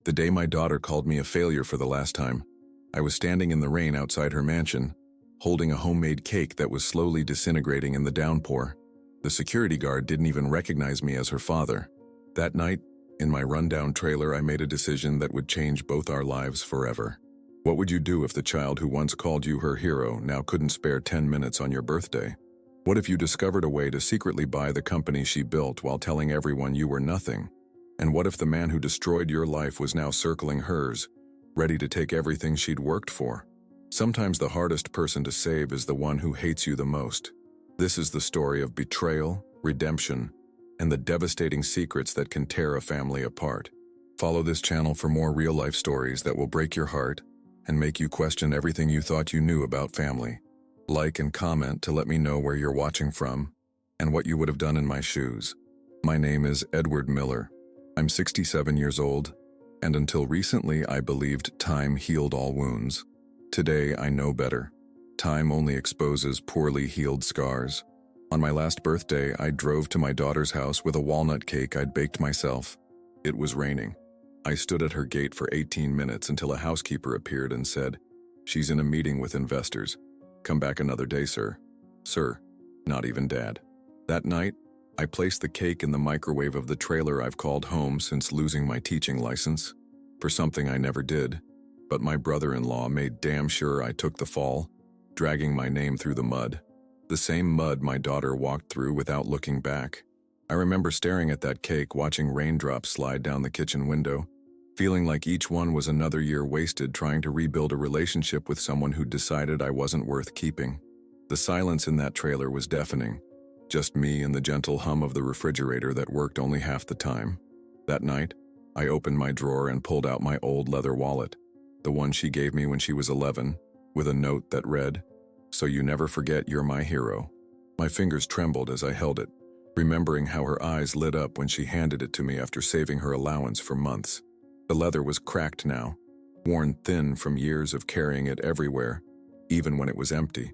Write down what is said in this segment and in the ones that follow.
The day my daughter called me a failure for the last time, I was standing in the rain outside her mansion, holding a homemade cake that was slowly disintegrating in the downpour. The security guard didn't even recognize me as her father. That night, in my rundown trailer, I made a decision that would change both our lives forever. What would you do if the child who once called you her hero now couldn't spare 10 minutes on your birthday? What if you discovered a way to secretly buy the company she built while telling everyone you were nothing? And what if the man who destroyed your life was now circling hers, ready to take everything she'd worked for? Sometimes the hardest person to save is the one who hates you the most. This is the story of betrayal, redemption, and the devastating secrets that can tear a family apart. Follow this channel for more real-life stories that will break your heart and make you question everything you thought you knew about family. Like and comment to let me know where you're watching from and what you would have done in my shoes. My name is Edward Miller. I'm 67 years old, and until recently I believed time healed all wounds. Today I know better. Time only exposes poorly healed scars. On my last birthday, I drove to my daughter's house with a walnut cake I'd baked myself. It was raining. I stood at her gate for 18 minutes until a housekeeper appeared and said, "She's in a meeting with investors. Come back another day, sir." Sir, not even Dad. That night, I placed the cake in the microwave of the trailer I've called home since losing my teaching license, for something I never did, but my brother-in-law made damn sure I took the fall, dragging my name through the mud. The same mud my daughter walked through without looking back. I remember staring at that cake, watching raindrops slide down the kitchen window, feeling like each one was another year wasted trying to rebuild a relationship with someone who decided I wasn't worth keeping. The silence in that trailer was deafening, just me and the gentle hum of the refrigerator that worked only half the time. That night, I opened my drawer and pulled out my old leather wallet, the one she gave me when she was 11, with a note that read, "So you never forget you're my hero." My fingers trembled as I held it, remembering how her eyes lit up when she handed it to me after saving her allowance for months. The leather was cracked now, worn thin from years of carrying it everywhere, even when it was empty.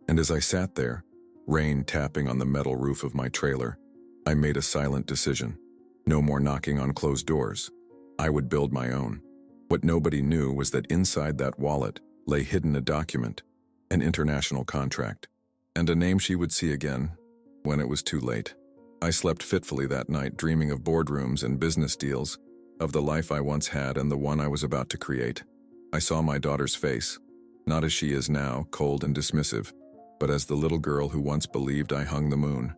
And as I sat there, rain tapping on the metal roof of my trailer, I made a silent decision. No more knocking on closed doors. I would build my own. What nobody knew was that inside that wallet lay hidden a document, an international contract, and a name she would see again when it was too late. I slept fitfully that night, dreaming of boardrooms and business deals, of the life I once had and the one I was about to create. I saw my daughter's face, not as she is now, cold and dismissive, but as the little girl who once believed I hung the moon.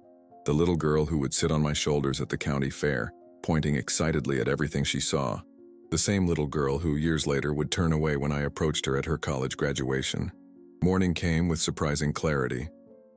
The little girl who would sit on my shoulders at the county fair, pointing excitedly at everything she saw. The same little girl who years later would turn away when I approached her at her college graduation. Morning came with surprising clarity.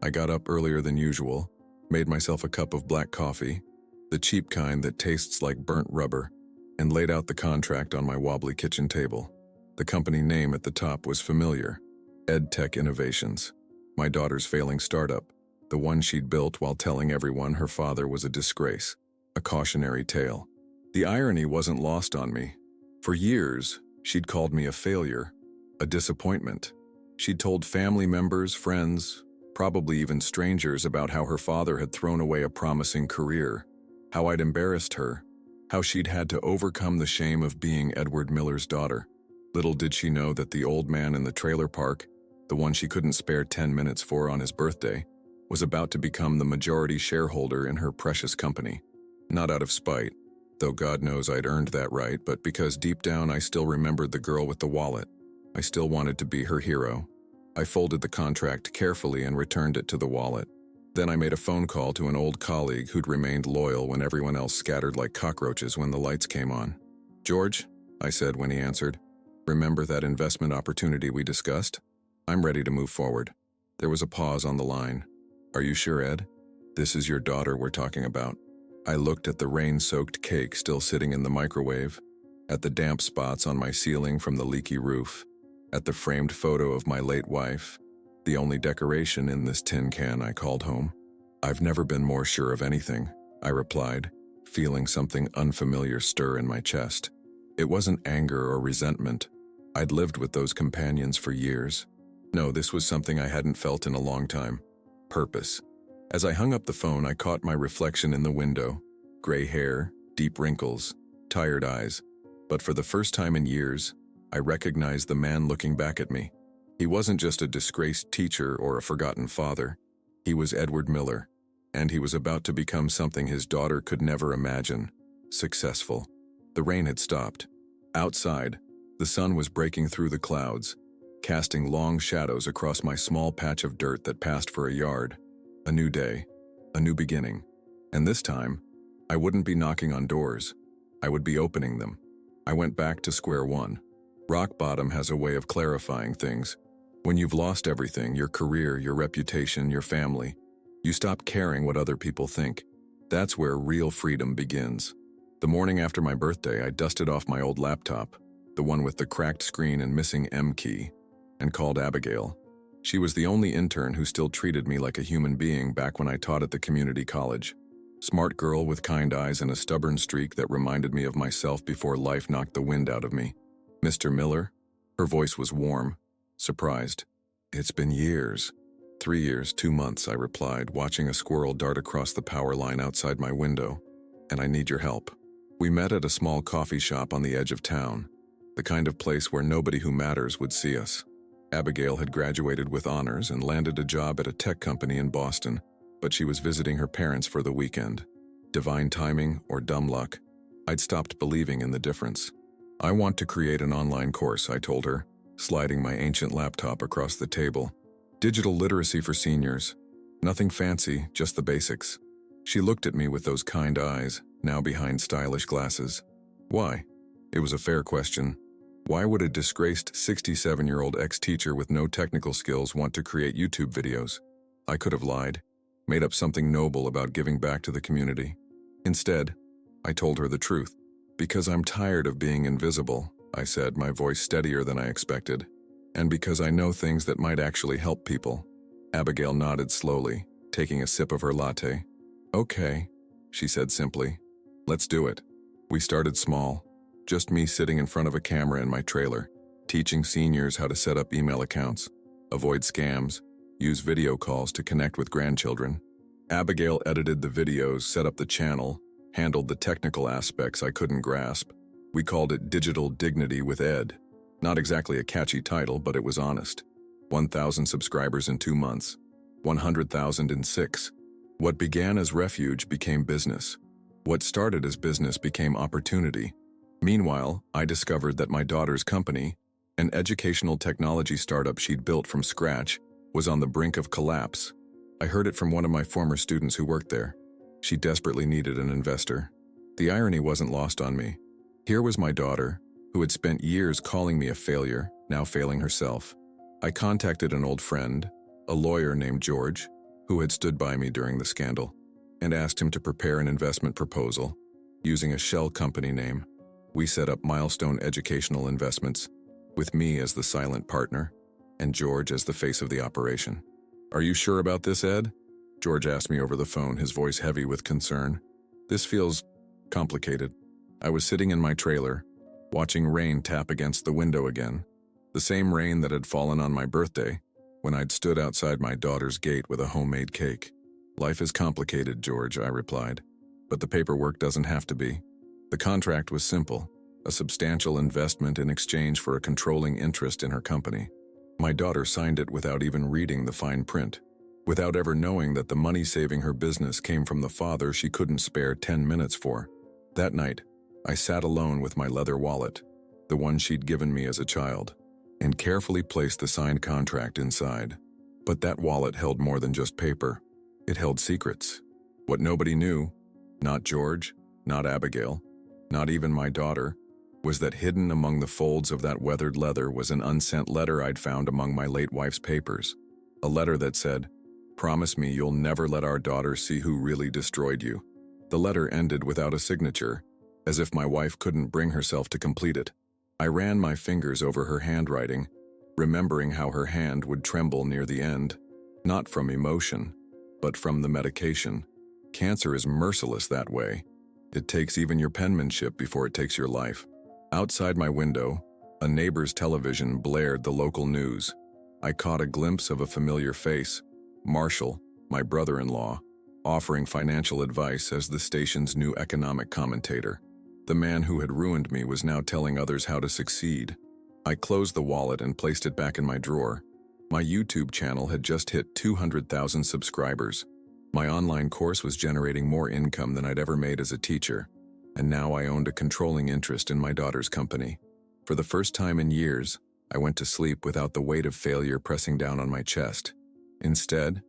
I got up earlier than usual, made myself a cup of black coffee, the cheap kind that tastes like burnt rubber, and laid out the contract on my wobbly kitchen table. The company name at the top was familiar, EdTech Innovations, my daughter's failing startup, the one she'd built while telling everyone her father was a disgrace, a cautionary tale. The irony wasn't lost on me. For years, she'd called me a failure, a disappointment. She'd told family members, friends, probably even strangers about how her father had thrown away a promising career, how I'd embarrassed her, how she'd had to overcome the shame of being Edward Miller's daughter. Little did she know that the old man in the trailer park, the one she couldn't spare 10 minutes for on his birthday, was about to become the majority shareholder in her precious company. Not out of spite, though God knows I'd earned that right, but because deep down I still remembered the girl with the wallet. I still wanted to be her hero. I folded the contract carefully and returned it to the wallet. Then I made a phone call to an old colleague who'd remained loyal when everyone else scattered like cockroaches when the lights came on. "George," I said when he answered, "remember that investment opportunity we discussed? I'm ready to move forward." There was a pause on the line. "Are you sure, Ed? This is your daughter we're talking about." I looked at the rain-soaked cake still sitting in the microwave, at the damp spots on my ceiling from the leaky roof, at the framed photo of my late wife, the only decoration in this tin can I called home. "I've never been more sure of anything," I replied, feeling something unfamiliar stir in my chest. It wasn't anger or resentment. I'd lived with those companions for years. No, this was something I hadn't felt in a long time. Purpose. As I hung up the phone, I caught my reflection in the window. Gray hair, deep wrinkles, tired eyes, But for the first time in years, I recognized the man looking back at me. He wasn't just a disgraced teacher or a forgotten father. He was Edward Miller, and he was about to become something his daughter could never imagine: successful. The rain had stopped. Outside, the sun was breaking through the clouds, casting long shadows across my small patch of dirt that passed for a yard. A new day, a new beginning. And this time, I wouldn't be knocking on doors. I would be opening them. I went back to square one. Rock bottom has a way of clarifying things. When you've lost everything, your career, your reputation, your family, you stop caring what other people think. That's where real freedom begins. The morning after my birthday, I dusted off my old laptop, the one with the cracked screen and missing M key, and called Abigail. She was the only intern who still treated me like a human being back when I taught at the community college. Smart girl with kind eyes and a stubborn streak that reminded me of myself before life knocked the wind out of me. "Mr. Miller?" Her voice was warm, surprised. "It's been years." 3 years, 2 months, I replied, watching a squirrel dart across the power line outside my window. "And I need your help." We met at a small coffee shop on the edge of town, the kind of place where nobody who matters would see us. Abigail had graduated with honors and landed a job at a tech company in Boston, but she was visiting her parents for the weekend. Divine timing or dumb luck? I'd stopped believing in the difference. "I want to create an online course," I told her, sliding my ancient laptop across the table. "Digital literacy for seniors. Nothing fancy, just the basics." She looked at me with those kind eyes, now behind stylish glasses. Why? It was a fair question. Why would a disgraced 67-year-old ex-teacher with no technical skills want to create YouTube videos? I could have lied, made up something noble about giving back to the community. Instead, I told her the truth. "Because I'm tired of being invisible," I said, my voice steadier than I expected. "And because I know things that might actually help people." Abigail nodded slowly, taking a sip of her latte. "Okay," she said simply. "Let's do it." We started small, just me sitting in front of a camera in my trailer, teaching seniors how to set up email accounts, avoid scams, use video calls to connect with grandchildren. Abigail edited the videos, set up the channel, handled the technical aspects I couldn't grasp. We called it Digital Dignity with Ed. Not exactly a catchy title, but it was honest. 1,000 subscribers in 2 months. 100,000 in 6. What began as refuge became business. What started as business became opportunity. Meanwhile, I discovered that my daughter's company, an educational technology startup she'd built from scratch, was on the brink of collapse. I heard it from one of my former students who worked there. She desperately needed an investor. The irony wasn't lost on me. Here was my daughter, who had spent years calling me a failure, now failing herself. I contacted an old friend, a lawyer named George, who had stood by me during the scandal, and asked him to prepare an investment proposal, using a shell company name. We set up Milestone Educational Investments, with me as the silent partner, and George as the face of the operation. "Are you sure about this, Ed?" George asked me over the phone, his voice heavy with concern. "This feels complicated." I was sitting in my trailer, watching rain tap against the window again, the same rain that had fallen on my birthday, when I'd stood outside my daughter's gate with a homemade cake. "Life is complicated, George," I replied, "but the paperwork doesn't have to be." The contract was simple, a substantial investment in exchange for a controlling interest in her company. My daughter signed it without even reading the fine print, without ever knowing that the money saving her business came from the father she couldn't spare 10 minutes for. That night, I sat alone with my leather wallet, the one she'd given me as a child, and carefully placed the signed contract inside. But that wallet held more than just paper. It held secrets. What nobody knew, not George, not Abigail, not even my daughter, was that hidden among the folds of that weathered leather was an unsent letter I'd found among my late wife's papers. A letter that said, "Promise me you'll never let our daughter see who really destroyed you." The letter ended without a signature, as if my wife couldn't bring herself to complete it. I ran my fingers over her handwriting, remembering how her hand would tremble near the end, not from emotion, but from the medication. Cancer is merciless that way. It takes even your penmanship before it takes your life. Outside my window, a neighbor's television blared the local news. I caught a glimpse of a familiar face, Marshall, my brother-in-law, offering financial advice as the station's new economic commentator. The man who had ruined me was now telling others how to succeed. I closed the wallet and placed it back in my drawer. My YouTube channel had just hit 200,000 subscribers. My online course was generating more income than I'd ever made as a teacher, and now I owned a controlling interest in my daughter's company. For the first time in years, I went to sleep without the weight of failure pressing down on my chest. Instead,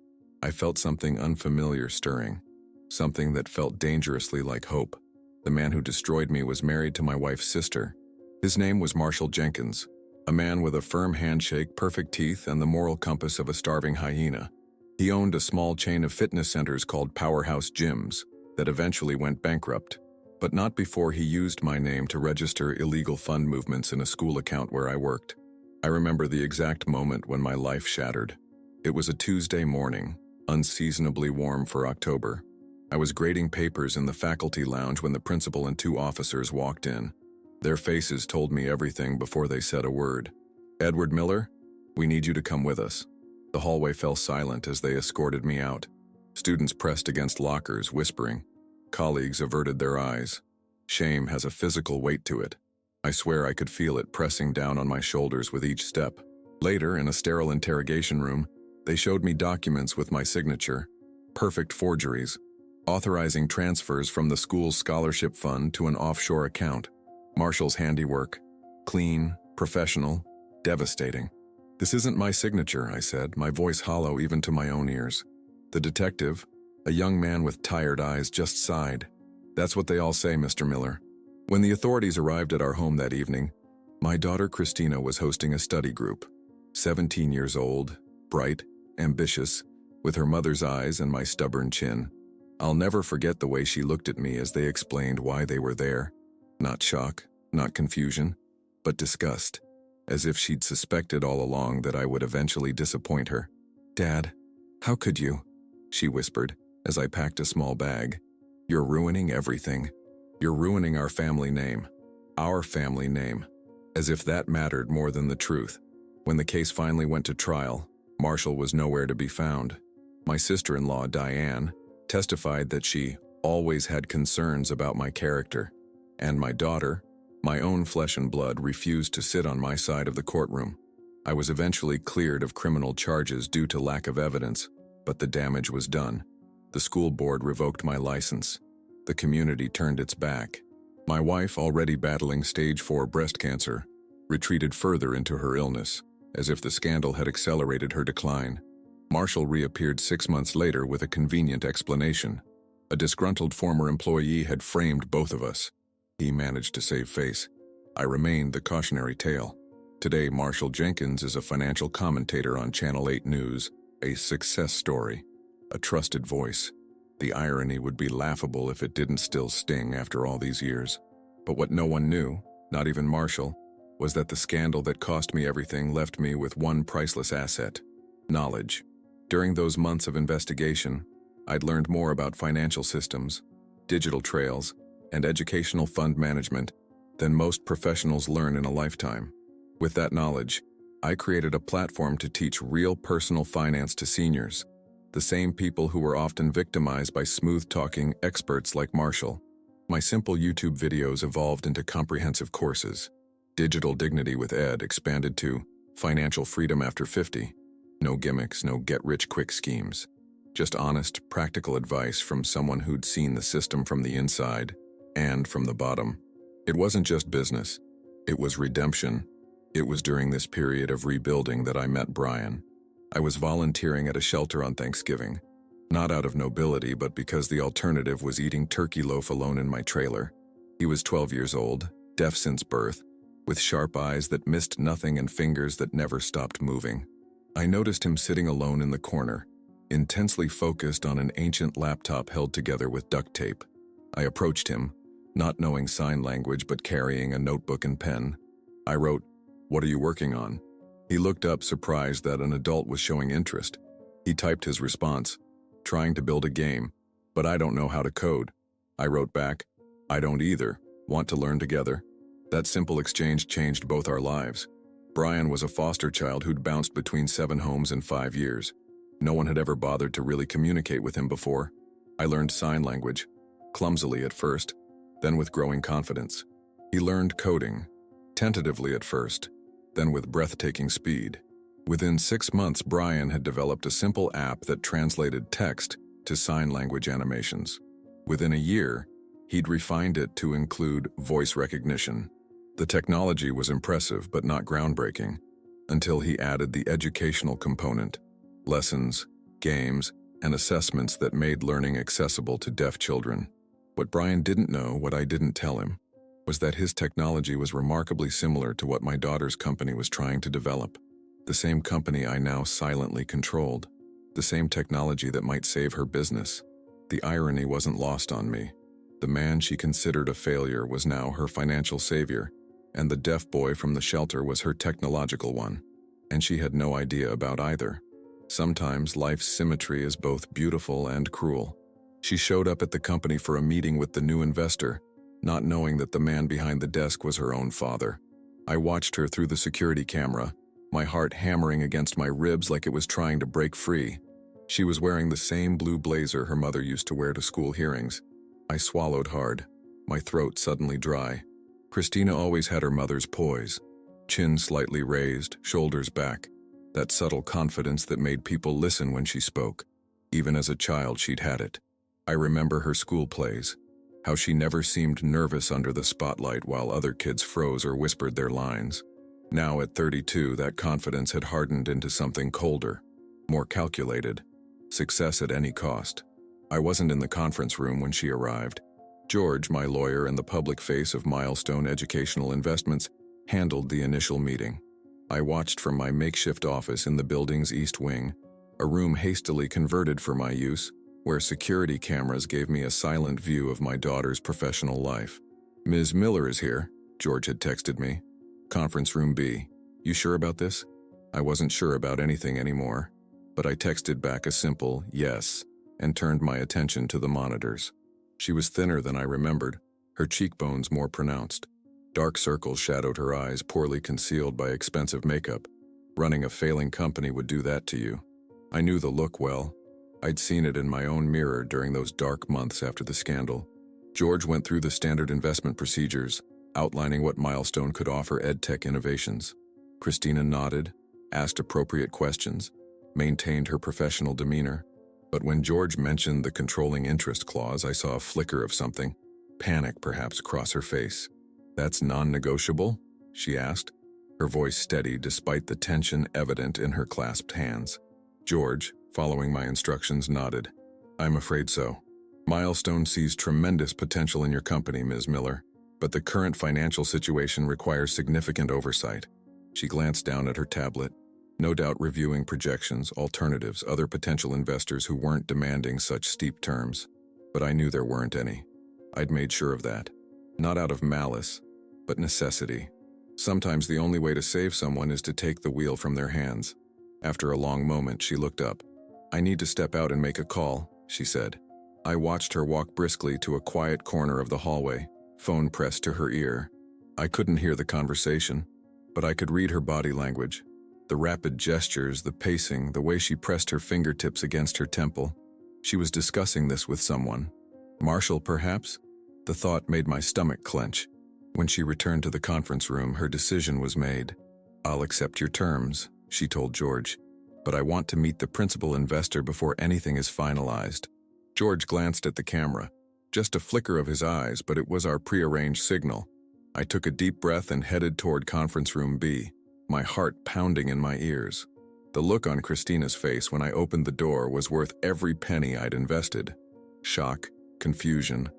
I felt something unfamiliar stirring, something that felt dangerously like hope. The man who destroyed me was married to my wife's sister. His name was Marshall Jenkins, a man with a firm handshake, perfect teeth, and the moral compass of a starving hyena. He owned a small chain of fitness centers called Powerhouse Gyms that eventually went bankrupt, but not before he used my name to register illegal fund movements in a school account where I worked. I remember the exact moment when my life shattered. It was a Tuesday morning, unseasonably warm for October. I was grading papers in the faculty lounge when the principal and 2 officers walked in. Their faces told me everything before they said a word. "Edward Miller, we need you to come with us." The hallway fell silent as they escorted me out. Students pressed against lockers, whispering. Colleagues averted their eyes. Shame has a physical weight to it. I swear I could feel it pressing down on my shoulders with each step. Later, in a sterile interrogation room, they showed me documents with my signature, perfect forgeries, authorizing transfers from the school's scholarship fund to an offshore account. Marshall's handiwork. Clean, professional, devastating. "This isn't my signature," I said, my voice hollow even to my own ears. The detective, a young man with tired eyes, just sighed. "That's what they all say, Mr. Miller." When the authorities arrived at our home that evening, my daughter Christina was hosting a study group. 17 years old, bright, ambitious, with her mother's eyes and my stubborn chin. I'll never forget the way she looked at me as they explained why they were there. Not shock, not confusion, but disgust, as if she'd suspected all along that I would eventually disappoint her. "Dad, how could you?" she whispered as I packed a small bag. "You're ruining everything. You're ruining our family name. Our family name." As if that mattered more than the truth. When the case finally went to trial, Marshall was nowhere to be found. My sister-in-law, Diane, testified that she always had concerns about my character, and my daughter, my own flesh and blood, refused to sit on my side of the courtroom. I was eventually cleared of criminal charges due to lack of evidence, but the damage was done. The school board revoked my license. The community turned its back. My wife, already battling stage 4 breast cancer, retreated further into her illness, as if the scandal had accelerated her decline. Marshall reappeared 6 months later with a convenient explanation. A disgruntled former employee had framed both of us. He managed to save face. I remained the cautionary tale. Today, Marshall Jenkins is a financial commentator on Channel 8 News, a success story, a trusted voice. The irony would be laughable if it didn't still sting after all these years. But what no one knew, not even Marshall, was that the scandal that cost me everything left me with one priceless asset: knowledge. During those months of investigation, I'd learned more about financial systems, digital trails, and educational fund management than most professionals learn in a lifetime. With that knowledge, I created a platform to teach real personal finance to seniors, the same people who were often victimized by smooth-talking experts like Marshall. My simple YouTube videos evolved into comprehensive courses. Digital Dignity with Ed expanded to Financial Freedom After 50. No gimmicks, no get-rich-quick schemes. Just honest, practical advice from someone who'd seen the system from the inside and from the bottom. It wasn't just business. It was redemption. It was during this period of rebuilding that I met Brian. I was volunteering at a shelter on Thanksgiving, not out of nobility, but because the alternative was eating turkey loaf alone in my trailer. He was 12 years old, deaf since birth, with sharp eyes that missed nothing and fingers that never stopped moving. I noticed him sitting alone in the corner, intensely focused on an ancient laptop held together with duct tape. I approached him, not knowing sign language but carrying a notebook and pen. I wrote, "What are you working on?" He looked up, surprised that an adult was showing interest. He typed his response, "Trying to build a game, but I don't know how to code." I wrote back, "I don't either. Want to learn together?" That simple exchange changed both our lives. Brian was a foster child who'd bounced between 7 homes in 5 years. No one had ever bothered to really communicate with him before. I learned sign language, clumsily at first, then with growing confidence. He learned coding, tentatively at first, then with breathtaking speed. Within 6 months, Brian had developed a simple app that translated text to sign language animations. Within a year, he'd refined it to include voice recognition. The technology was impressive but not groundbreaking, until he added the educational component: lessons, games, and assessments that made learning accessible to deaf children. What Brian didn't know, what I didn't tell him, was that his technology was remarkably similar to what my daughter's company was trying to develop. The same company I now silently controlled. The same technology that might save her business. The irony wasn't lost on me. The man she considered a failure was now her financial savior, and the deaf boy from the shelter was her technological one, and she had no idea about either. Sometimes life's symmetry is both beautiful and cruel. She showed up at the company for a meeting with the new investor, not knowing that the man behind the desk was her own father. I watched her through the security camera, my heart hammering against my ribs like it was trying to break free. She was wearing the same blue blazer her mother used to wear to school hearings. I swallowed hard, my throat suddenly dry. Christina always had her mother's poise, chin slightly raised, shoulders back, that subtle confidence that made people listen when she spoke. Even as a child, she'd had it. I remember her school plays, how she never seemed nervous under the spotlight while other kids froze or whispered their lines. Now at 32, that confidence had hardened into something colder, more calculated. Success at any cost. I wasn't in the conference room when she arrived. George, my lawyer and the public face of Milestone Educational Investments, handled the initial meeting. I watched from my makeshift office in the building's east wing, a room hastily converted for my use, where security cameras gave me a silent view of my daughter's professional life. "Ms. Miller is here," George had texted me. "Conference room B. You sure about this?" I wasn't sure about anything anymore, but I texted back a simple yes and turned my attention to the monitors. She was thinner than I remembered, her cheekbones more pronounced. Dark circles shadowed her eyes, poorly concealed by expensive makeup. Running a failing company would do that to you. I knew the look well. I'd seen it in my own mirror during those dark months after the scandal. George went through the standard investment procedures, outlining what Milestone could offer EdTech innovations. Christina nodded, asked appropriate questions, maintained her professional demeanor. But when George mentioned the controlling interest clause, I saw a flicker of something, panic perhaps, cross her face. "That's non-negotiable?" she asked, her voice steady despite the tension evident in her clasped hands. George, following my instructions, nodded. "I'm afraid so. Milestone sees tremendous potential in your company, Ms. Miller, but the current financial situation requires significant oversight." She glanced down at her tablet, no doubt reviewing projections, alternatives, other potential investors who weren't demanding such steep terms. But I knew there weren't any. I'd made sure of that. Not out of malice, but necessity. Sometimes the only way to save someone is to take the wheel from their hands. After a long moment, she looked up. "I need to step out and make a call," she said. I watched her walk briskly to a quiet corner of the hallway, phone pressed to her ear. I couldn't hear the conversation, but I could read her body language. The rapid gestures, the pacing, the way she pressed her fingertips against her temple. She was discussing this with someone. Marshall, perhaps? The thought made my stomach clench. When she returned to the conference room, her decision was made. "I'll accept your terms," she told George, "but I want to meet the principal investor before anything is finalized." George glanced at the camera. Just a flicker of his eyes, but it was our prearranged signal. I took a deep breath and headed toward conference room B, my heart pounding in my ears. The look on Christina's face when I opened the door was worth every penny I'd invested. Shock, confusion,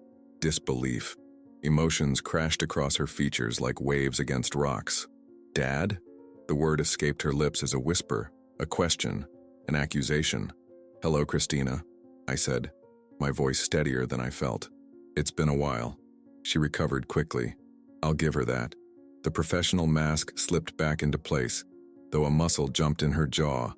disbelief. Emotions crashed across her features like waves against rocks. "Dad?" The word escaped her lips as a whisper, a question, an accusation. "Hello, Christina," I said, my voice steadier than I felt. "It's been a while." She recovered quickly. I'll give her that. The professional mask slipped back into place, though a muscle jumped in her jaw,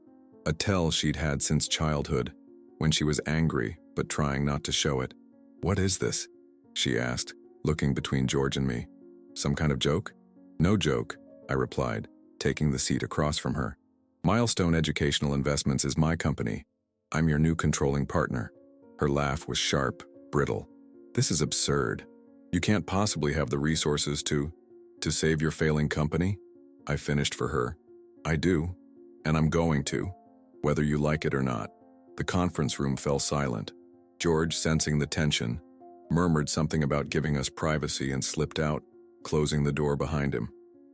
a tell she'd had since childhood, when she was angry but trying not to show it. "What is this?" she asked, looking between George and me. "Some kind of joke?" "No joke," I replied, taking the seat across from her. "Milestone Educational Investments is my company. I'm your new controlling partner." Her laugh was sharp, brittle. "This is absurd. You can't possibly have the resources to save your failing company? I finished for her. I do, and I'm going to, whether you like it or not. The conference room fell silent. George, sensing the tension, murmured something about giving us privacy and slipped out, closing the door behind him.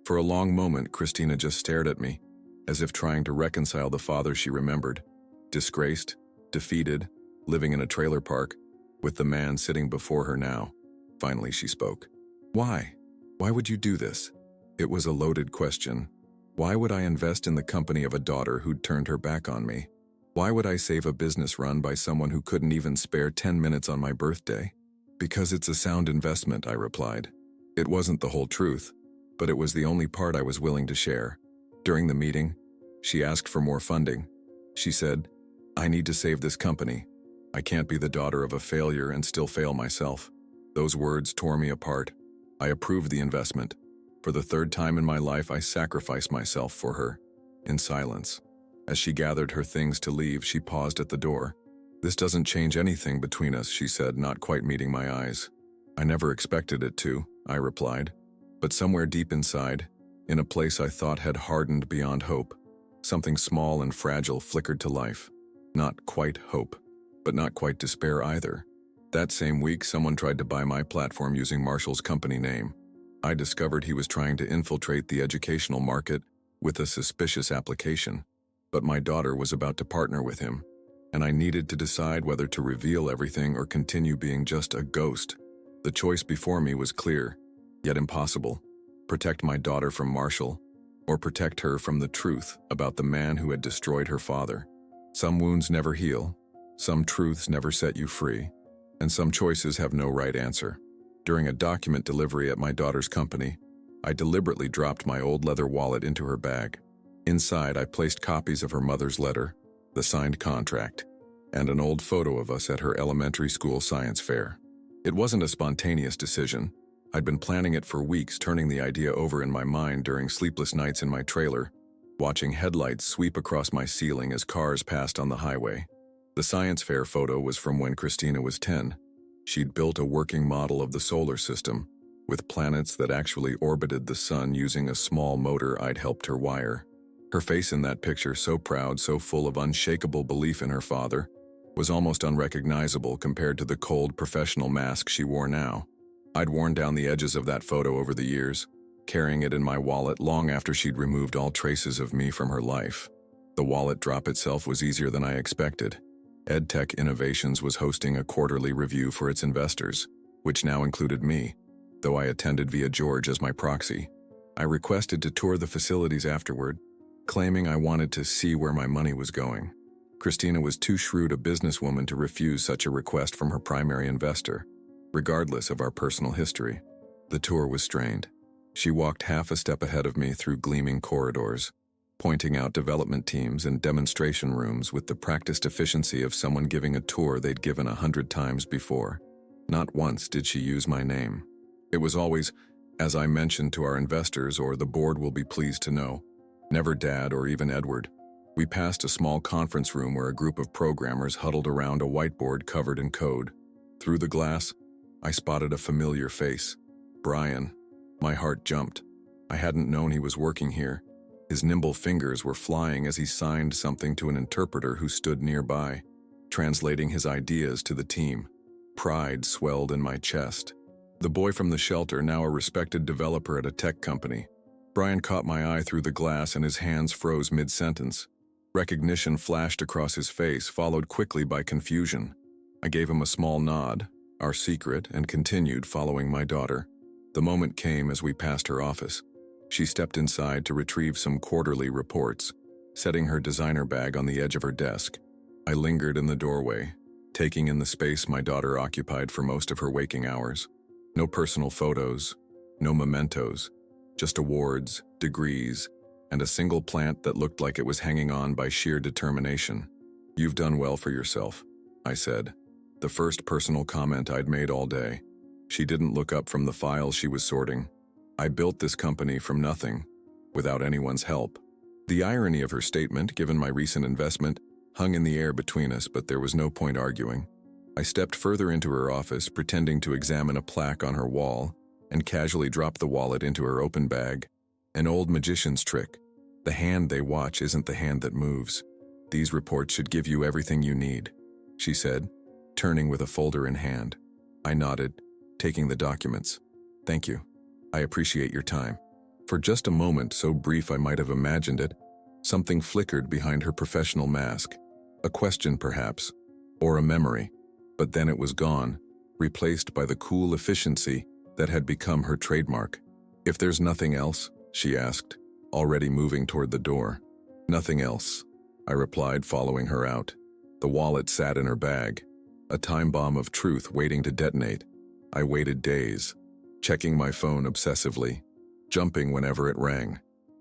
For a long moment, Christina just stared at me, as if trying to reconcile the father she remembered, disgraced, defeated, living in a trailer park, with the man sitting before her now. Finally, she spoke. Why? Why would you do this? It was a loaded question. Why would I invest in the company of a daughter who'd turned her back on me? Why would I save a business run by someone who couldn't even spare 10 minutes on my birthday? Because it's a sound investment, I replied. It wasn't the whole truth, but it was the only part I was willing to share. During the meeting, she asked for more funding. She said, I need to save this company. I can't be the daughter of a failure and still fail myself. Those words tore me apart. I approved the investment. For the third time in my life, I sacrificed myself for her, in silence. As she gathered her things to leave, she paused at the door. This doesn't change anything between us, she said, not quite meeting my eyes. I never expected it to, I replied. But somewhere deep inside, in a place I thought had hardened beyond hope, something small and fragile flickered to life. Not quite hope, but not quite despair either. That same week, someone tried to buy my platform using Marshall's company name. I discovered he was trying to infiltrate the educational market with a suspicious application. But my daughter was about to partner with him, and I needed to decide whether to reveal everything or continue being just a ghost. The choice before me was clear, yet impossible. Protect my daughter from Marshall, or protect her from the truth about the man who had destroyed her father. Some wounds never heal, some truths never set you free, and some choices have no right answer. During a document delivery at my daughter's company, I deliberately dropped my old leather wallet into her bag. Inside, I placed copies of her mother's letter, the signed contract, and an old photo of us at her elementary school science fair. It wasn't a spontaneous decision. I'd been planning it for weeks, turning the idea over in my mind during sleepless nights in my trailer, watching headlights sweep across my ceiling as cars passed on the highway. The science fair photo was from when Christina was 10. She'd built a working model of the solar system, with planets that actually orbited the sun using a small motor I'd helped her wire. Her face in that picture, so proud, so full of unshakable belief in her father, was almost unrecognizable compared to the cold professional mask she wore now. I'd worn down the edges of that photo over the years, carrying it in my wallet long after she'd removed all traces of me from her life. The wallet drop itself was easier than I expected. EdTech Innovations was hosting a quarterly review for its investors, which now included me, though I attended via George as my proxy. I requested to tour the facilities afterward, claiming I wanted to see where my money was going. Christina was too shrewd a businesswoman to refuse such a request from her primary investor, regardless of our personal history. The tour was strained. She walked half a step ahead of me through gleaming corridors, pointing out development teams and demonstration rooms with the practiced efficiency of someone giving a tour they'd given 100 times before. Not once did she use my name. It was always, as I mentioned to our investors, or the board will be pleased to know. Never Dad or even Edward. We passed a small conference room where a group of programmers huddled around a whiteboard covered in code. Through the glass, I spotted a familiar face. Brian. My heart jumped. I hadn't known he was working here. His nimble fingers were flying as he signed something to an interpreter who stood nearby, translating his ideas to the team. Pride swelled in my chest. The boy from the shelter, now a respected developer at a tech company. Brian caught my eye through the glass and his hands froze mid-sentence. Recognition flashed across his face, followed quickly by confusion. I gave him a small nod, our secret, and continued following my daughter. The moment came as we passed her office. She stepped inside to retrieve some quarterly reports, setting her designer bag on the edge of her desk. I lingered in the doorway, taking in the space my daughter occupied for most of her waking hours. No personal photos, no mementos, just awards, degrees, and a single plant that looked like it was hanging on by sheer determination. You've done well for yourself, I said, the first personal comment I'd made all day. She didn't look up from the files she was sorting. I built this company from nothing, without anyone's help. The irony of her statement, given my recent investment, hung in the air between us, but there was no point arguing. I stepped further into her office, pretending to examine a plaque on her wall, and casually dropped the wallet into her open bag. An old magician's trick. The hand they watch isn't the hand that moves. These reports should give you everything you need, she said, turning with a folder in hand. I nodded, taking the documents. Thank you. I appreciate your time. For just a moment, so brief I might have imagined it, something flickered behind her professional mask. A question, perhaps, or a memory. But then it was gone, replaced by the cool efficiency that had become her trademark. If there's nothing else, she asked, already moving toward the door. Nothing else, I replied, following her out. The wallet sat in her bag, a time bomb of truth waiting to detonate. I waited days, checking my phone obsessively, jumping whenever it rang,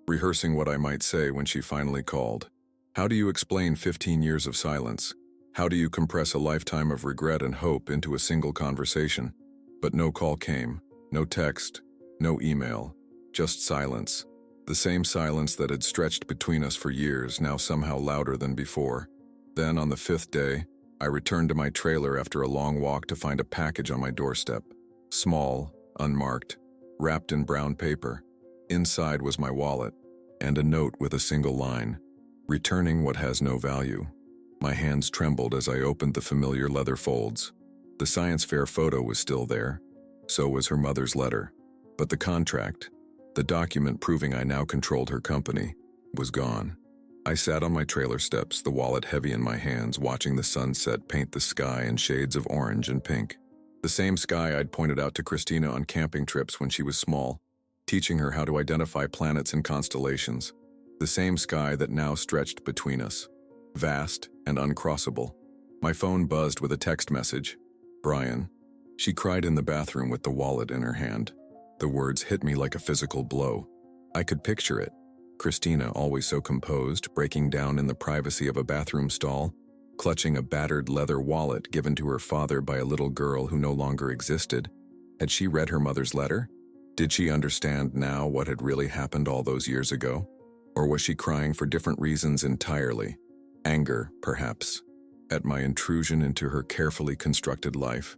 rehearsing what I might say when she finally called. How do you explain 15 years of silence? How do you compress a lifetime of regret and hope into a single conversation? But no call came, no text, no email, just silence. The same silence that had stretched between us for years, now somehow louder than before. Then, on the 5th day, I returned to my trailer after a long walk to find a package on my doorstep. Small, unmarked, wrapped in brown paper. Inside was my wallet, and a note with a single line, returning what has no value. My hands trembled as I opened the familiar leather folds. The science fair photo was still there. So was her mother's letter. But the contract, the document proving I now controlled her company, was gone. I sat on my trailer steps, the wallet heavy in my hands, watching the sunset paint the sky in shades of orange and pink. The same sky I'd pointed out to Christina on camping trips when she was small, teaching her how to identify planets and constellations. The same sky that now stretched between us, vast and uncrossable. My phone buzzed with a text message. Brian. She cried in the bathroom with the wallet in her hand. The words hit me like a physical blow. I could picture it. Christina, always so composed, breaking down in the privacy of a bathroom stall, clutching a battered leather wallet given to her father by a little girl who no longer existed. Had she read her mother's letter? Did she understand now what had really happened all those years ago? Or was she crying for different reasons entirely? Anger, perhaps, at my intrusion into her carefully constructed life.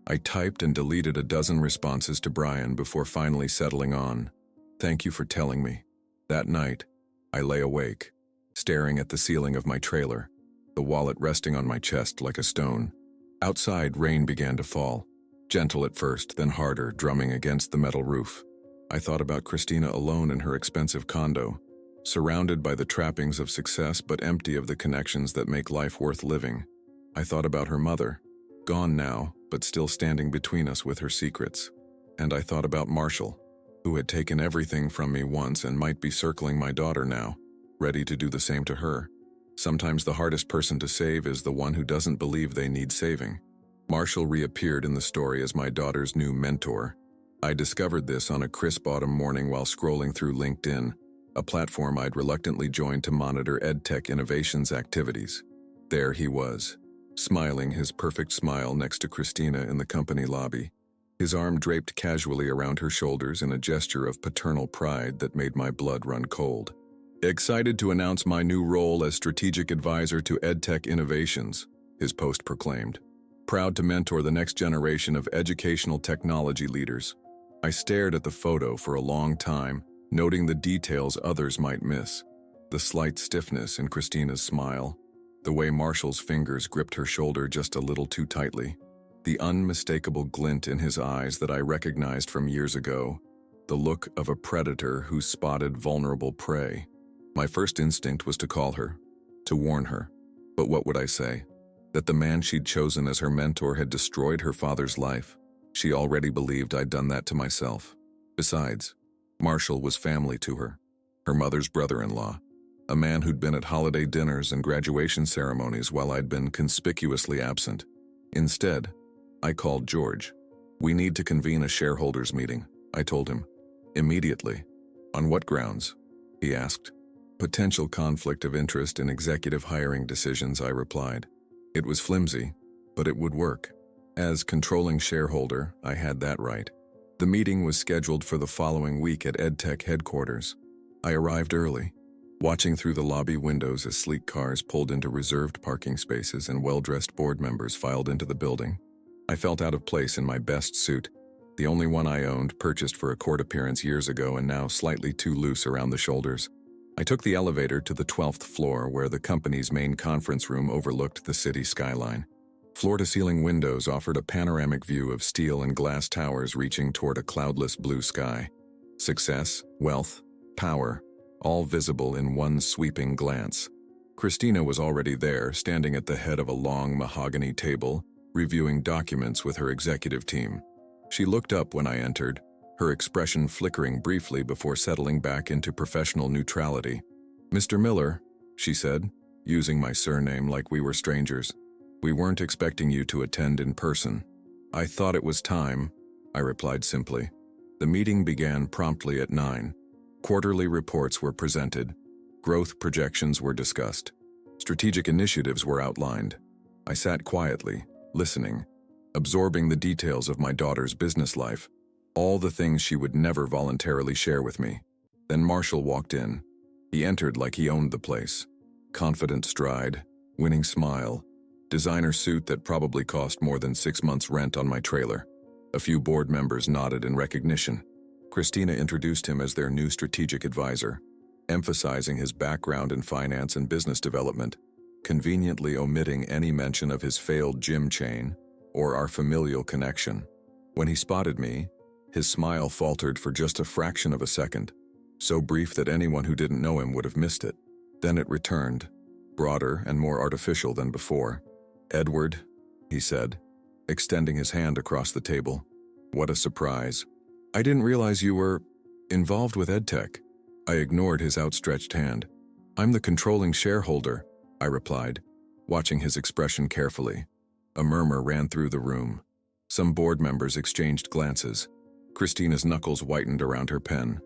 I typed and deleted a dozen responses to Brian before finally settling on, "Thank you for telling me." That night, I lay awake, staring at the ceiling of my trailer, the wallet resting on my chest like a stone. Outside, rain began to fall, gentle at first, then harder, drumming against the metal roof. I thought about Christina alone in her expensive condo, surrounded by the trappings of success but empty of the connections that make life worth living. I thought about her mother, gone now, but still standing between us with her secrets. And I thought about Marshall, who had taken everything from me once and might be circling my daughter now, ready to do the same to her. Sometimes the hardest person to save is the one who doesn't believe they need saving. Marshall reappeared in the story as my daughter's new mentor. I discovered this on a crisp autumn morning while scrolling through LinkedIn, a platform I'd reluctantly joined to monitor EdTech Innovations activities. There he was, smiling his perfect smile next to Christina in the company lobby, his arm draped casually around her shoulders in a gesture of paternal pride that made my blood run cold. "Excited to announce my new role as strategic advisor to EdTech Innovations," his post proclaimed. "Proud to mentor the next generation of educational technology leaders." I stared at the photo for a long time, noting the details others might miss. The slight stiffness in Christina's smile, the way Marshall's fingers gripped her shoulder just a little too tightly, the unmistakable glint in his eyes that I recognized from years ago, the look of a predator who spotted vulnerable prey. My first instinct was to call her, to warn her. But what would I say? That the man she'd chosen as her mentor had destroyed her father's life. She already believed I'd done that to myself. Besides, Marshall was family to her, her mother's brother-in-law, a man who'd been at holiday dinners and graduation ceremonies while I'd been conspicuously absent. Instead, I called George. "We need to convene a shareholders meeting," I told him. "Immediately." "On what grounds?" he asked. "Potential conflict of interest in executive hiring decisions," I replied. It was flimsy, but it would work. As controlling shareholder, I had that right. The meeting was scheduled for the following week at EdTech headquarters. I arrived early, watching through the lobby windows as sleek cars pulled into reserved parking spaces and well-dressed board members filed into the building. I felt out of place in my best suit, the only one I owned, purchased for a court appearance years ago and now slightly too loose around the shoulders. I took the elevator to the 12th floor where the company's main conference room overlooked the city skyline. Floor-to-ceiling windows offered a panoramic view of steel and glass towers reaching toward a cloudless blue sky. Success, wealth, power, all visible in one sweeping glance. Christina was already there, standing at the head of a long mahogany table, reviewing documents with her executive team. She looked up when I entered, her expression flickering briefly before settling back into professional neutrality. "Mr. Miller," she said, using my surname like we were strangers. "We weren't expecting you to attend in person." "I thought it was time," I replied simply. The meeting began promptly at 9. Quarterly reports were presented. Growth projections were discussed. Strategic initiatives were outlined. I sat quietly, listening, absorbing the details of my daughter's business life, all the things she would never voluntarily share with me. Then Marshall walked in. He entered like he owned the place. Confident stride, winning smile, designer suit that probably cost more than 6 months' rent on my trailer. A few board members nodded in recognition. Christina introduced him as their new strategic advisor, emphasizing his background in finance and business development, conveniently omitting any mention of his failed gym chain or our familial connection. When he spotted me, his smile faltered for just a fraction of a second, so brief that anyone who didn't know him would have missed it. Then it returned, broader and more artificial than before. "Edward," he said, extending his hand across the table. "What a surprise. I didn't realize you were involved with EdTech." I ignored his outstretched hand. "I'm the controlling shareholder," I replied, watching his expression carefully. A murmur ran through the room. Some board members exchanged glances. Christina's knuckles whitened around her pen.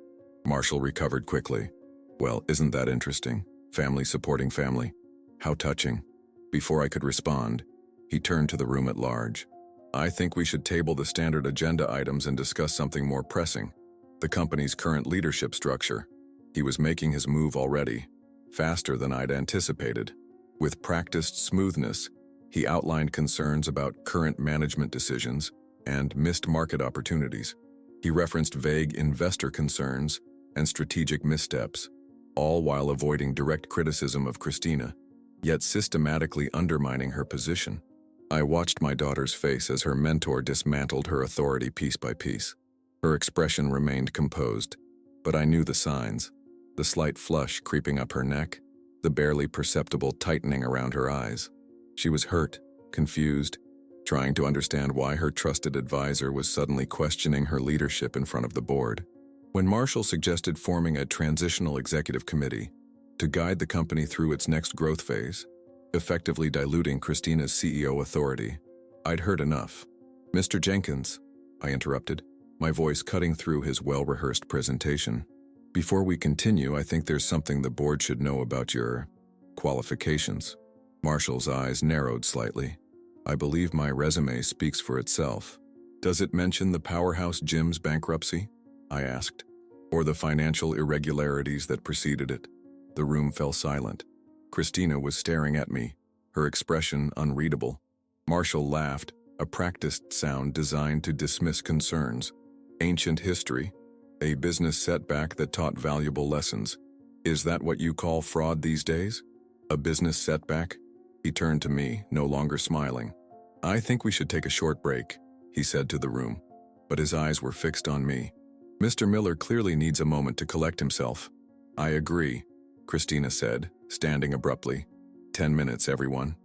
Marshall recovered quickly. "Well, isn't that interesting? Family supporting family. How touching." Before I could respond, he turned to the room at large. "I think we should table the standard agenda items and discuss something more pressing. The company's current leadership structure." He was making his move already, faster than I'd anticipated. With practiced smoothness, he outlined concerns about current management decisions and missed market opportunities. He referenced vague investor concerns and strategic missteps, all while avoiding direct criticism of Christina, yet systematically undermining her position. I watched my daughter's face as her mentor dismantled her authority piece by piece. Her expression remained composed, but I knew the signs. The slight flush creeping up her neck, the barely perceptible tightening around her eyes. She was hurt, confused, trying to understand why her trusted advisor was suddenly questioning her leadership in front of the board. When Marshall suggested forming a transitional executive committee to guide the company through its next growth phase, effectively diluting Christina's CEO authority, I'd heard enough. "Mr. Jenkins," I interrupted, my voice cutting through his well-rehearsed presentation. "Before we continue, I think there's something the board should know about your qualifications." Marshall's eyes narrowed slightly. "I believe my resume speaks for itself." "Does it mention the Powerhouse Gym's bankruptcy?" I asked. "Or the financial irregularities that preceded it?" The room fell silent. Christina was staring at me, her expression unreadable. Marshall laughed, a practiced sound designed to dismiss concerns. "Ancient history, a business setback that taught valuable lessons. Is that what you call fraud these days? A business setback?" He turned to me, no longer smiling. "I think we should take a short break," he said to the room, but his eyes were fixed on me. "Mr. Miller clearly needs a moment to collect himself." "I agree," Christina said, standing abruptly. 10 minutes, everyone."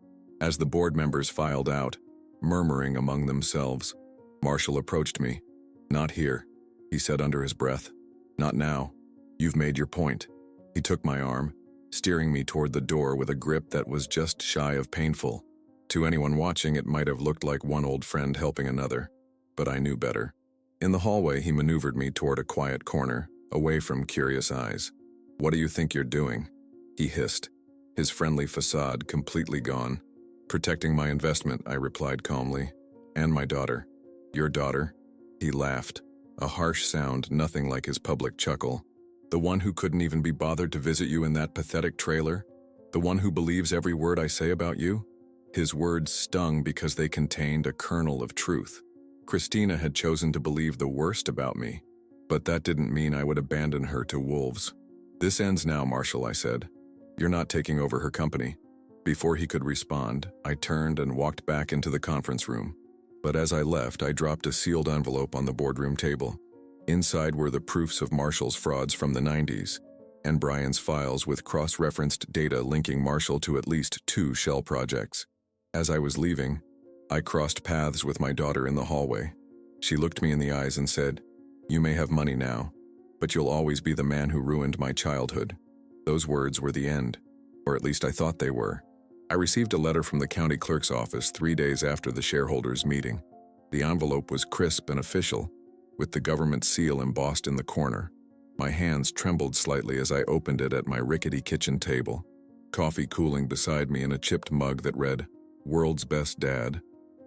As the board members filed out, murmuring among themselves, Marshall approached me. "Not here," he said under his breath. "Not now. You've made your point." He took my arm, steering me toward the door with a grip that was just shy of painful. To anyone watching, it might have looked like one old friend helping another, but I knew better. In the hallway, he maneuvered me toward a quiet corner, away from curious eyes. "What do you think you're doing?" he hissed, his friendly facade completely gone. "Protecting my investment," I replied calmly. "And my daughter." "Your daughter?" He laughed, a harsh sound nothing like his public chuckle. The one who couldn't even be bothered to visit you in that pathetic trailer? The one who believes every word I say about you? His words stung because they contained a kernel of truth. Christina had chosen to believe the worst about me, but that didn't mean I would abandon her to wolves. "This ends now, Marshall," I said. "You're not taking over her company." Before he could respond, I turned and walked back into the conference room. But as I left, I dropped a sealed envelope on the boardroom table. Inside were the proofs of Marshall's frauds from the 90s, and Brian's files with cross-referenced data linking Marshall to at least 2 shell projects. As I was leaving, I crossed paths with my daughter in the hallway. She looked me in the eyes and said, "You may have money now, but you'll always be the man who ruined my childhood." Those words were the end, or at least I thought they were. I received a letter from the county clerk's office 3 days after the shareholders' meeting. The envelope was crisp and official, with the government seal embossed in the corner. My hands trembled slightly as I opened it at my rickety kitchen table, coffee cooling beside me in a chipped mug that read, "World's Best Dad,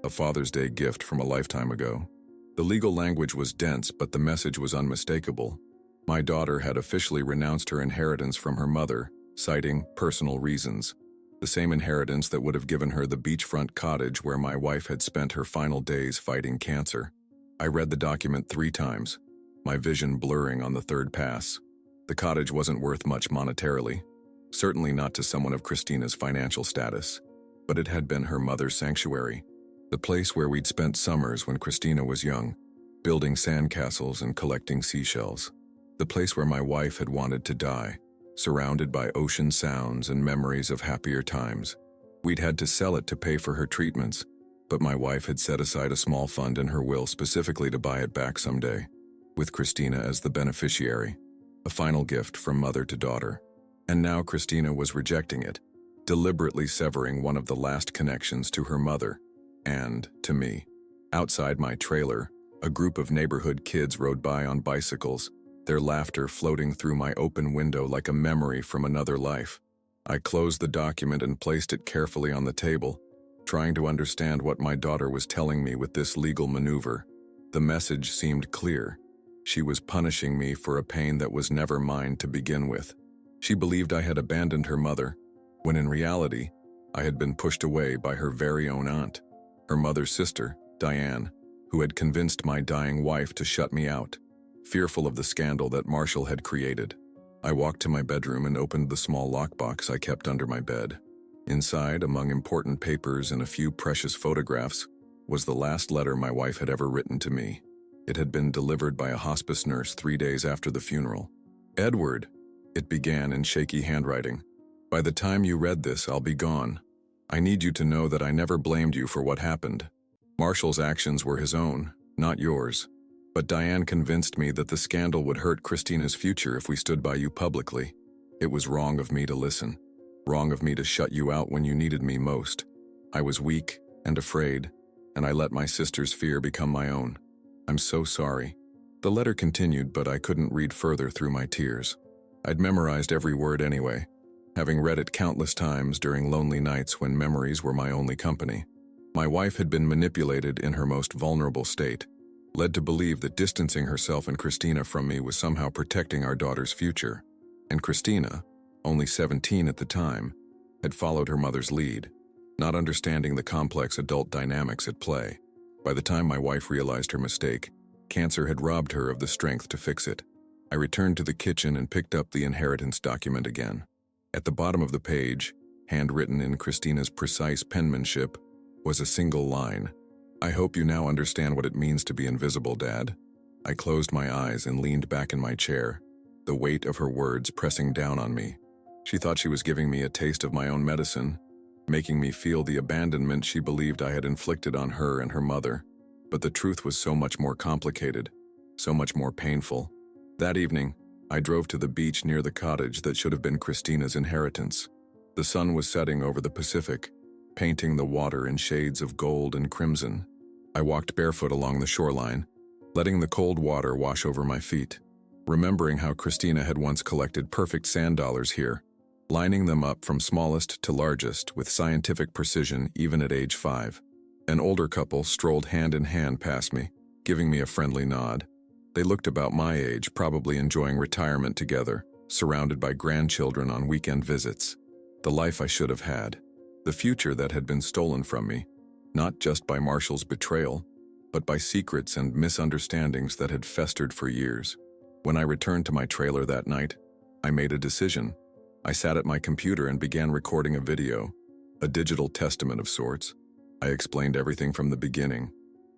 a Father's Day gift from a lifetime ago." The legal language was dense, but the message was unmistakable. My daughter had officially renounced her inheritance from her mother, citing personal reasons. The same inheritance that would have given her the beachfront cottage where my wife had spent her final days fighting cancer. I read the document 3 times, my vision blurring on the 3rd pass. The cottage wasn't worth much monetarily, certainly not to someone of Christina's financial status, but it had been her mother's sanctuary, the place where we'd spent summers when Christina was young, building sandcastles and collecting seashells, the place where my wife had wanted to die, surrounded by ocean sounds and memories of happier times. We'd had to sell it to pay for her treatments, but my wife had set aside a small fund in her will specifically to buy it back someday, with Christina as the beneficiary, a final gift from mother to daughter. And now Christina was rejecting it, deliberately severing one of the last connections to her mother and to me. Outside my trailer, a group of neighborhood kids rode by on bicycles, their laughter floating through my open window like a memory from another life. I closed the document and placed it carefully on the table, trying to understand what my daughter was telling me with this legal maneuver. The message seemed clear. She was punishing me for a pain that was never mine to begin with. She believed I had abandoned her mother, when in reality, I had been pushed away by her very own aunt, her mother's sister, Diane, who had convinced my dying wife to shut me out, fearful of the scandal that Marshall had created. I walked to my bedroom and opened the small lockbox I kept under my bed. Inside, among important papers and a few precious photographs, was the last letter my wife had ever written to me. It had been delivered by a hospice nurse 3 days after the funeral. "Edward," it began in shaky handwriting, "by the time you read this, I'll be gone. I need you to know that I never blamed you for what happened. Marshall's actions were his own, not yours. But Diane convinced me that the scandal would hurt Christina's future if we stood by you publicly. It was wrong of me to listen, wrong of me to shut you out when you needed me most. I was weak and afraid, and I let my sister's fear become my own. I'm so sorry." The letter continued, but I couldn't read further through my tears. I'd memorized every word anyway, having read it countless times during lonely nights when memories were my only company. My wife had been manipulated in her most vulnerable state, led to believe that distancing herself and Christina from me was somehow protecting our daughter's future. And Christina, only 17 at the time, had followed her mother's lead, not understanding the complex adult dynamics at play. By the time my wife realized her mistake, cancer had robbed her of the strength to fix it. I returned to the kitchen and picked up the inheritance document again. At the bottom of the page, handwritten in Christina's precise penmanship, was a single line. "I hope you now understand what it means to be invisible, Dad." I closed my eyes and leaned back in my chair, the weight of her words pressing down on me. She thought she was giving me a taste of my own medicine, making me feel the abandonment she believed I had inflicted on her and her mother. But the truth was so much more complicated, so much more painful. That evening, I drove to the beach near the cottage that should have been Christina's inheritance. The sun was setting over the Pacific, painting the water in shades of gold and crimson. I walked barefoot along the shoreline, letting the cold water wash over my feet, remembering how Christina had once collected perfect sand dollars here, lining them up from smallest to largest with scientific precision even at age 5. An older couple strolled hand in hand past me, giving me a friendly nod. They looked about my age, probably enjoying retirement together, surrounded by grandchildren on weekend visits. The life I should have had. The future that had been stolen from me, not just by Marshall's betrayal, but by secrets and misunderstandings that had festered for years. When I returned to my trailer that night, I made a decision. I sat at my computer and began recording a video, a digital testament of sorts. I explained everything from the beginning: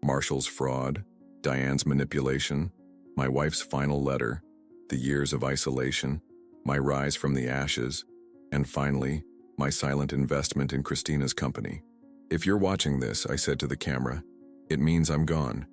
Marshall's fraud, Diane's manipulation, my wife's final letter, the years of isolation, my rise from the ashes, and finally, my silent investment in Christina's company. If you're watching this, I said to the camera, it means I'm gone.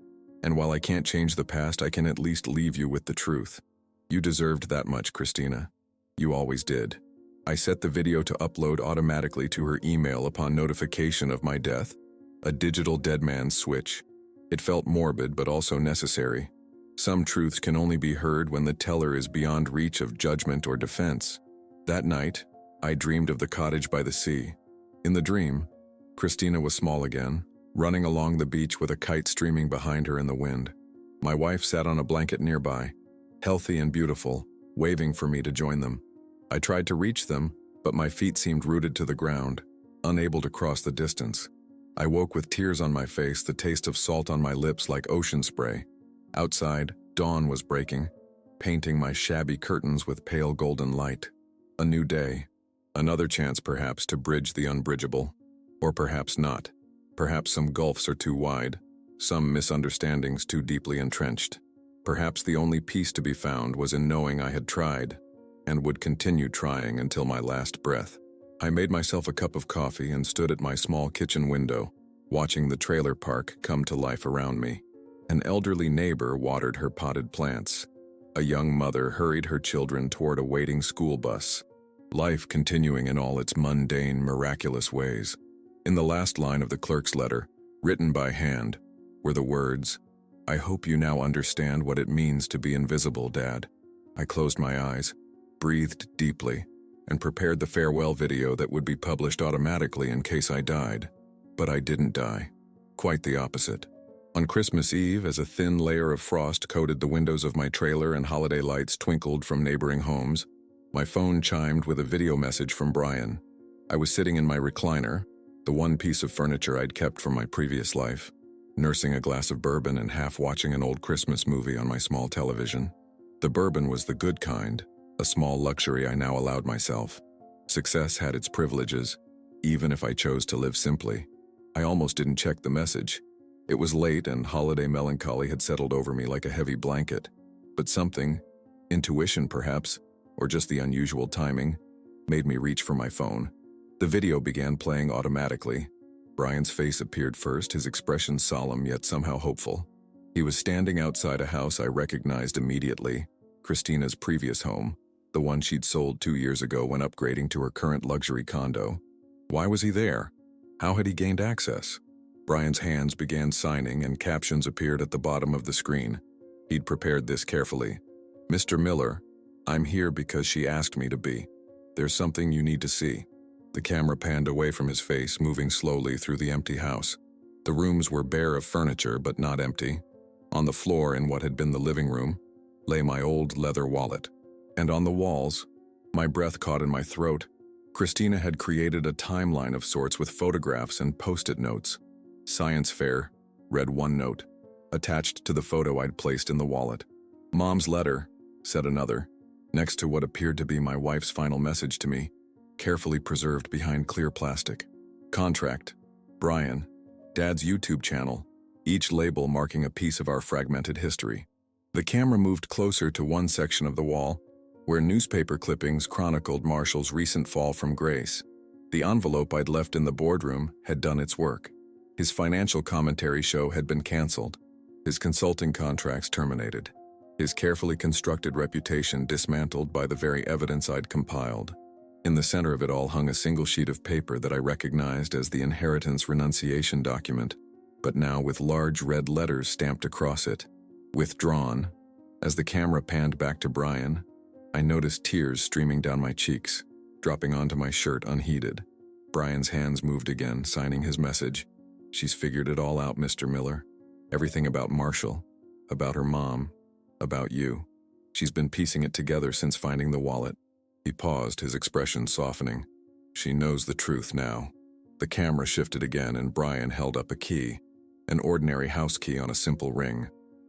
And while I can't change the past, I can at least leave you with the truth. You deserved that much, Christina. You always did. I set the video to upload automatically to her email upon notification of my death, a digital dead man's switch. It felt morbid but also necessary. Some truths can only be heard when the teller is beyond reach of judgment or defense. That night, I dreamed of the cottage by the sea. In the dream, Christina was small again, running along the beach with a kite streaming behind her in the wind. My wife sat on a blanket nearby, healthy and beautiful, waving for me to join them. I tried to reach them, but my feet seemed rooted to the ground, unable to cross the distance. I woke with tears on my face, the taste of salt on my lips like ocean spray. Outside, dawn was breaking, painting my shabby curtains with pale golden light. A new day, another chance perhaps to bridge the unbridgeable. Or perhaps not. Perhaps some gulfs are too wide, some misunderstandings too deeply entrenched. Perhaps the only peace to be found was in knowing I had tried, and would continue trying until my last breath. I made myself a cup of coffee and stood at my small kitchen window, watching the trailer park come to life around me. An elderly neighbor watered her potted plants. A young mother hurried her children toward a waiting school bus. Life continuing in all its mundane, miraculous ways. In the last line of the clerk's letter, written by hand, were the words, "I hope you now understand what it means to be invisible, Dad." I closed my eyes, breathed deeply, and prepared the farewell video that would be published automatically in case I died. But I didn't die. Quite the opposite. On Christmas Eve, as a thin layer of frost coated the windows of my trailer and holiday lights twinkled from neighboring homes, my phone chimed with a video message from Brian. I was sitting in my recliner, the one piece of furniture I'd kept from my previous life, nursing a glass of bourbon and half watching an old Christmas movie on my small television. The bourbon was the good kind, a small luxury I now allowed myself. Success had its privileges, even if I chose to live simply. I almost didn't check the message. It was late and holiday melancholy had settled over me like a heavy blanket. But something, intuition perhaps, or just the unusual timing, made me reach for my phone. The video began playing automatically. Brian's face appeared first, his expression solemn yet somehow hopeful. He was standing outside a house I recognized immediately, Christina's previous home, the one she'd sold 2 years ago when upgrading to her current luxury condo. Why was he there? How had he gained access? Brian's hands began signing and captions appeared at the bottom of the screen. He'd prepared this carefully. "Mr. Miller, I'm here because she asked me to be. There's something you need to see." The camera panned away from his face, moving slowly through the empty house. The rooms were bare of furniture, but not empty. On the floor in what had been the living room lay my old leather wallet. And on the walls, my breath caught in my throat, Christina had created a timeline of sorts with photographs and post-it notes. "Science fair," read one note, attached to the photo I'd placed in the wallet. "Mom's letter," said another, next to what appeared to be my wife's final message to me, carefully preserved behind clear plastic. "Contract," "Brian," "Dad's YouTube channel," each label marking a piece of our fragmented history. The camera moved closer to one section of the wall, where newspaper clippings chronicled Marshall's recent fall from grace. The envelope I'd left in the boardroom had done its work. His financial commentary show had been canceled, his consulting contracts terminated, his carefully constructed reputation dismantled by the very evidence I'd compiled. In the center of it all hung a single sheet of paper that I recognized as the inheritance renunciation document, but now with large red letters stamped across it. "Withdrawn." As the camera panned back to Brian, I noticed tears streaming down my cheeks, dropping onto my shirt unheeded. Brian's hands moved again, signing his message. "She's figured it all out, Mr. Miller. Everything about Marshall, about her mom, About you. She's been piecing it together since finding the wallet. He paused, his expression softening. She knows the truth now. The camera shifted again and Brian held up a key, an ordinary house key on a simple ring.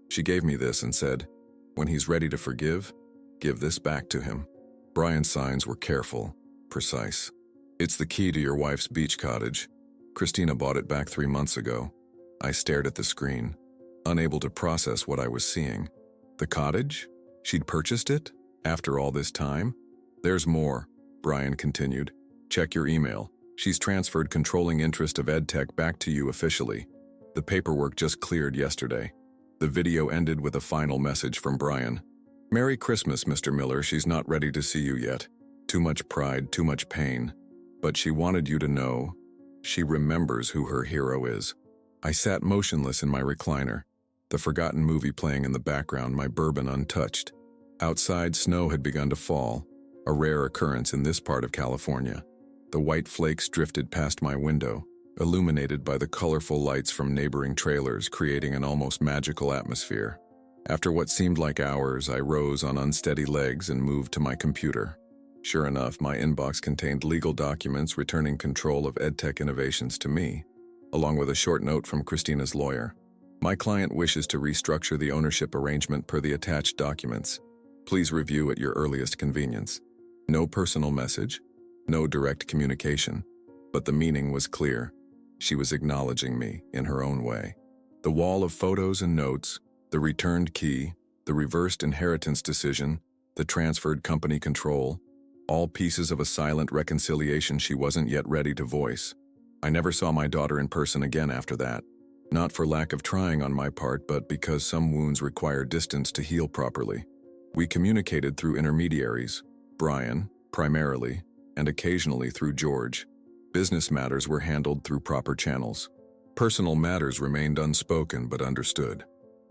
She gave me this and said, "When he's ready to forgive, give this back to him." Brian's signs were careful, precise. "It's the key to your wife's beach cottage. Christina bought it back 3 months ago." I stared at the screen, unable to process what I was seeing. The cottage? She'd purchased it? After all this time? "There's more," Brian continued. "Check your email. She's transferred controlling interest of EdTech back to you officially. The paperwork just cleared yesterday." The video ended with a final message from Brian. "Merry Christmas, Mr. Miller. She's not ready to see you yet. Too much pride, too much pain. But she wanted you to know she remembers who her hero is." I sat motionless in my recliner, the forgotten movie playing in the background, my bourbon untouched. Outside, snow had begun to fall, a rare occurrence in this part of California. The white flakes drifted past my window, illuminated by the colorful lights from neighboring trailers, creating an almost magical atmosphere. After what seemed like hours, I rose on unsteady legs and moved to my computer. Sure enough, my inbox contained legal documents returning control of EdTech Innovations to me, along with a short note from Christina's lawyer. "My client wishes to restructure the ownership arrangement per the attached documents. Please review at your earliest convenience." No personal message, no direct communication, but the meaning was clear. She was acknowledging me in her own way. The wall of photos and notes, the returned key, the reversed inheritance decision, the transferred company control, all pieces of a silent reconciliation she wasn't yet ready to voice. I never saw my daughter in person again after that. Not for lack of trying on my part, but because some wounds require distance to heal properly. We communicated through intermediaries, Brian, primarily, and occasionally through George. Business matters were handled through proper channels. Personal matters remained unspoken but understood.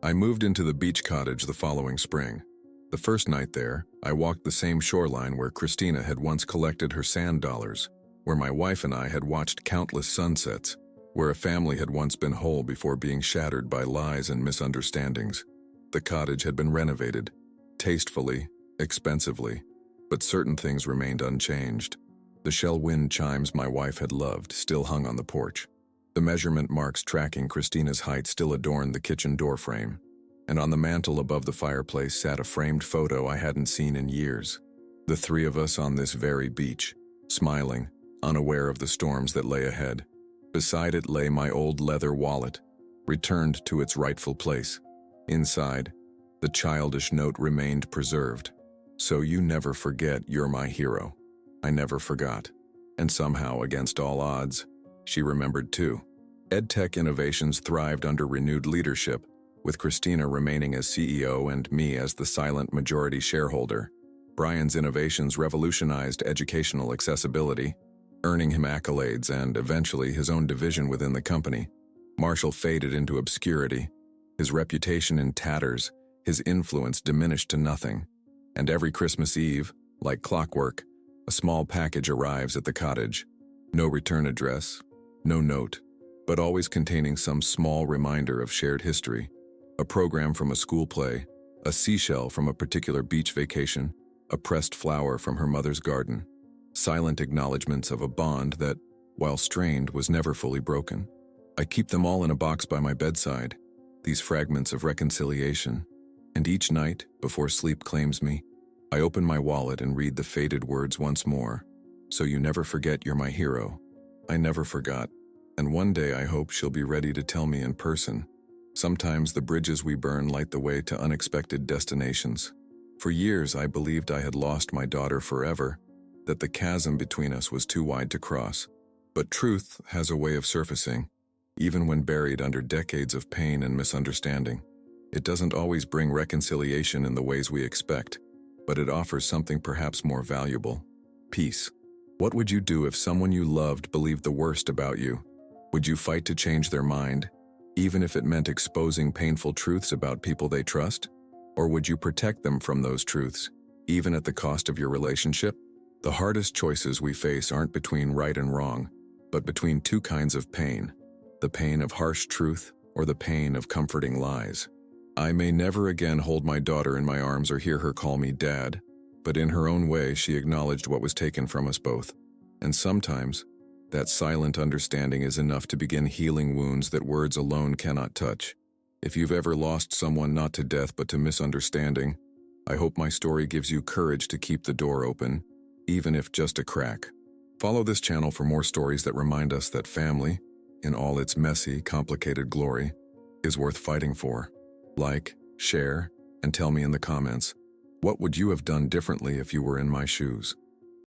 I moved into the beach cottage the following spring. The first night there, I walked the same shoreline where Christina had once collected her sand dollars, where my wife and I had watched countless sunsets, where a family had once been whole before being shattered by lies and misunderstandings. The cottage had been renovated, tastefully, expensively, but certain things remained unchanged. The shell wind chimes my wife had loved still hung on the porch. The measurement marks tracking Christina's height still adorned the kitchen doorframe, and on the mantel above the fireplace sat a framed photo I hadn't seen in years. The three of us on this very beach, smiling, unaware of the storms that lay ahead. Beside it lay my old leather wallet, returned to its rightful place. Inside, the childish note remained preserved. "So you never forget you're my hero." I never forgot. And somehow, against all odds, she remembered too. EdTech Innovations thrived under renewed leadership, with Christina remaining as CEO and me as the silent majority shareholder. Brian's innovations revolutionized educational accessibility, earning him accolades and, eventually, his own division within the company. Marshall faded into obscurity, his reputation in tatters, his influence diminished to nothing. And every Christmas Eve, like clockwork, a small package arrives at the cottage. No return address, no note, but always containing some small reminder of shared history. A program from a school play, a seashell from a particular beach vacation, a pressed flower from her mother's garden. Silent acknowledgments of a bond that, while strained, was never fully broken. I keep them all in a box by my bedside, these fragments of reconciliation. And each night, before sleep claims me, I open my wallet and read the faded words once more. "So you never forget you're my hero." I never forgot, and one day I hope she'll be ready to tell me in person. Sometimes the bridges we burn light the way to unexpected destinations. For years I believed I had lost my daughter forever, that the chasm between us was too wide to cross. But truth has a way of surfacing, even when buried under decades of pain and misunderstanding. It doesn't always bring reconciliation in the ways we expect, but it offers something perhaps more valuable: peace. What would you do if someone you loved believed the worst about you? Would you fight to change their mind, even if it meant exposing painful truths about people they trust? Or would you protect them from those truths, even at the cost of your relationship? The hardest choices we face aren't between right and wrong, but between two kinds of pain: the pain of harsh truth or the pain of comforting lies. I may never again hold my daughter in my arms or hear her call me dad, but in her own way she acknowledged what was taken from us both. And sometimes, that silent understanding is enough to begin healing wounds that words alone cannot touch. If you've ever lost someone not to death but to misunderstanding, I hope my story gives you courage to keep the door open, even if just a crack. Follow this channel for more stories that remind us that family, in all its messy, complicated glory, is worth fighting for. Like, share, and tell me in the comments, what would you have done differently if you were in my shoes?